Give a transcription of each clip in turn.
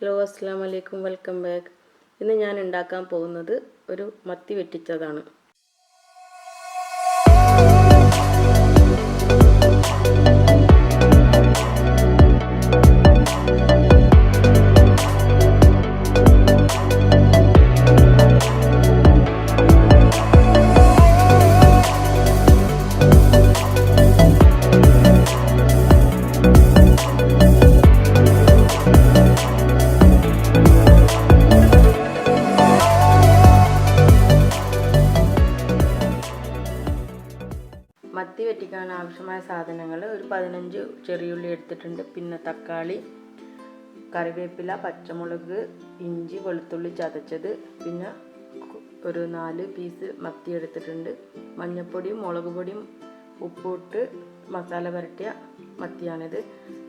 Hello അസ്സലാമു അലൈക്കും, welcome back. ഇന്ന് ഞാൻ ഉണ്ടാക്കാൻ പോകുന്നത് ഒരു മത്തി വെട്ടിച്ചതാണ്. മത്തി വെട്ടിക്കാൻ ആവശ്യമായ സാധനങ്ങൾ: ഒരു 15 ചെറിയുള്ളി എടുത്തിട്ടുണ്ട്, പിന്നെ തക്കാളി, കറിവേപ്പില, പച്ചമുളക്, ഇഞ്ചി, വെളുത്തുള്ളി ചതച്ചത്, പിന്നെ ഒരു 4 പീസ് മത്തി എടുത്തിട്ടുണ്ട്. മഞ്ഞൾപ്പൊടിയും മുളക് പൊടിയും ഉപ്പിട്ട് മസാല പുരട്ടിയ മത്തിയാണിത്.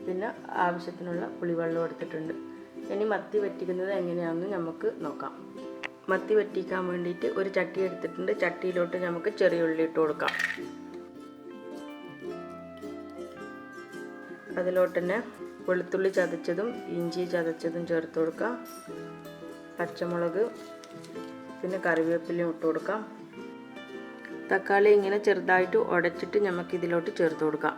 പിന്നെ ആവശ്യത്തിനുള്ള പുളിവെള്ളം എടുത്തിട്ടുണ്ട്. ഇനി മത്തി വെട്ടിക്കുന്നത് എങ്ങനെയാണെന്ന് നമുക്ക് നോക്കാം. മത്തി വെട്ടിക്കാൻ വേണ്ടിയിട്ട് ഒരു ചട്ടി എടുത്തിട്ടുണ്ട്. ചട്ടിയിലോട്ട് നമുക്ക് ചെറിയുള്ളി ഇട്ട് കൊടുക്കാം. അതിലോട്ട് തന്നെ വെളുത്തുള്ളി ചതച്ചതും ഇഞ്ചി ചതച്ചതും ചേർത്ത് കൊടുക്കാം. പച്ചമുളക്, പിന്നെ കറിവേപ്പിലയും ഇട്ട് കൊടുക്കാം. തക്കാളി ഇങ്ങനെ ചെറുതായിട്ട് ഉടച്ചിട്ട് നമുക്ക് ഇതിലോട്ട് ചേർത്ത് കൊടുക്കാം.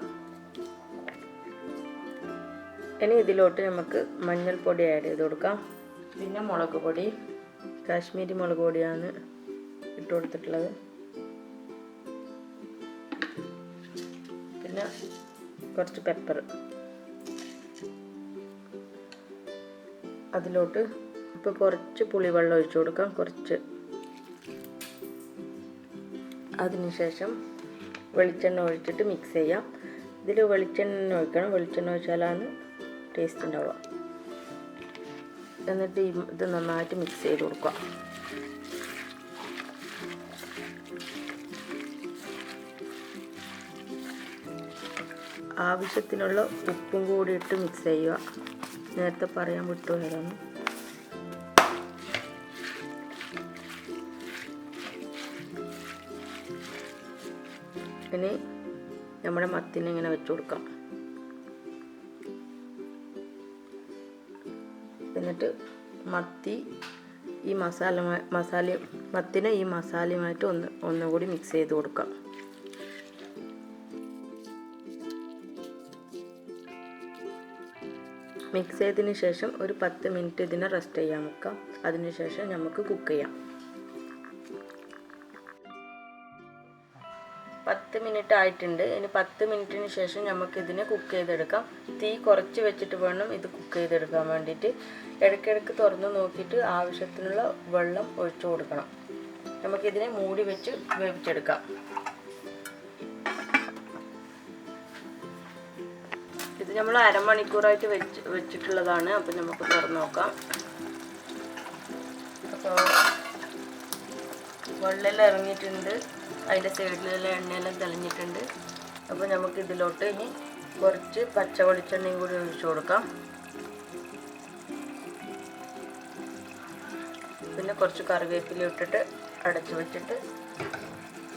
ഇനി ഇതിലോട്ട് നമുക്ക് മഞ്ഞൾപ്പൊടി ആഡ് ചെയ്ത് കൊടുക്കാം. പിന്നെ മുളക് പൊടി, കാശ്മീരി മുളക് പൊടിയാണ് ഇട്ട് കൊടുത്തിട്ടുള്ളത്. പിന്നെ കുറച്ച് പെപ്പർ. അതിലോട്ട് ഇപ്പോൾ കുറച്ച് പുളിവെള്ളം ഒഴിച്ചു കൊടുക്കാം, കുറച്ച്. അതിനുശേഷം വെളിച്ചെണ്ണ ഒഴിച്ചിട്ട് മിക്സ് ചെയ്യാം. ഇതിൽ വെളിച്ചെണ്ണ ഒഴിക്കണം, വെളിച്ചെണ്ണ ഒഴിച്ചാലാണ് ടേസ്റ്റ് ഉണ്ടാവുക. എന്നിട്ട് ഇത് നന്നായിട്ട് മിക്സ് ചെയ്ത് കൊടുക്കുക. ആവശ്യത്തിനുള്ള ഉപ്പും കൂടി ഇട്ട് മിക്സ് ചെയ്യുക. നേരത്തെ പറയാൻ വിട്ടുപോയതാണ്. ഇനി നമ്മുടെ മത്തിനെ ഇങ്ങനെ വെച്ച് കൊടുക്കാം. എന്നിട്ട് മത്തിനെ ഈ മസാലയുമായിട്ട് ഒന്നുകൂടി മിക്സ് ചെയ്ത് കൊടുക്കാം. മിക്സ് ചെയ്തതിന് ശേഷം ഒരു 10 മിനിറ്റ് ഇതിനെ റെസ്റ്റ് ചെയ്യാൻ വെക്കാം. അതിനുശേഷം നമുക്ക് കുക്ക് ചെയ്യാം. 10 മിനിറ്റ് ആയിട്ടുണ്ട്. ഇനി 10 മിനിറ്റിന് ശേഷം നമുക്കിതിനെ കുക്ക് ചെയ്തെടുക്കാം. തീ കുറച്ച് വെച്ചിട്ട് വേണം ഇത് കുക്ക് ചെയ്തെടുക്കാൻ വേണ്ടിയിട്ട്. ഇടയ്ക്കിടയ്ക്ക് തുറന്ന് നോക്കിയിട്ട് ആവശ്യത്തിനുള്ള വെള്ളം ഒഴിച്ചു കൊടുക്കണം. നമുക്കിതിനെ മൂടി വെച്ച് വേവിച്ചെടുക്കാം. ഇത് നമ്മൾ അരമണിക്കൂറായിട്ട് വെച്ചിട്ടുള്ളതാണ്. അപ്പം നമുക്ക് തുറന്ന് നോക്കാം. അപ്പോൾ വെള്ളമെല്ലാം ഇറങ്ങിയിട്ടുണ്ട്, അതിൻ്റെ സൈഡിലെല്ലാം എണ്ണയെല്ലാം തെളിഞ്ഞിട്ടുണ്ട്. അപ്പോൾ നമുക്ക് ഇതിലോട്ട് ഇനി കുറച്ച് പച്ച വെളിച്ചെണ്ണയും കൂടി ഒഴിച്ചു കൊടുക്കാം. പിന്നെ കുറച്ച് കറിവേപ്പില ഇട്ടിട്ട് അടച്ചു വെച്ചിട്ട്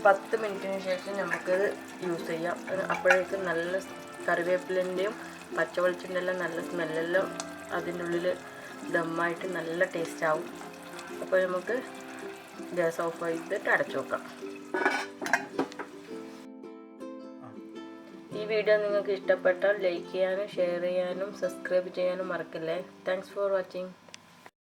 10 മിനിറ്റിന് ശേഷം നമുക്കത് യൂസ് ചെയ്യാം. അപ്പോഴേക്കും നല്ല കറിവേപ്പിലിൻ്റെയും പച്ച വെളിച്ചെണ്ണ എല്ലാം നല്ല സ്മെല്ലെല്ലാം അതിൻ്റെ ഉള്ളിൽ ദമ്മായിട്ട് നല്ല ടേസ്റ്റ് ആവും. അപ്പോൾ നമുക്ക് ഗ്യാസ് ഓഫ് ചെയ്തിട്ട് അടച്ചു വെക്കാം. ഈ വീഡിയോ നിങ്ങൾക്ക് ഇഷ്ടപ്പെട്ടാൽ ലൈക്ക് ചെയ്യാനും ഷെയർ ചെയ്യാനും സബ്സ്ക്രൈബ് ചെയ്യാനും മറക്കല്ലേ. Thanks for watching.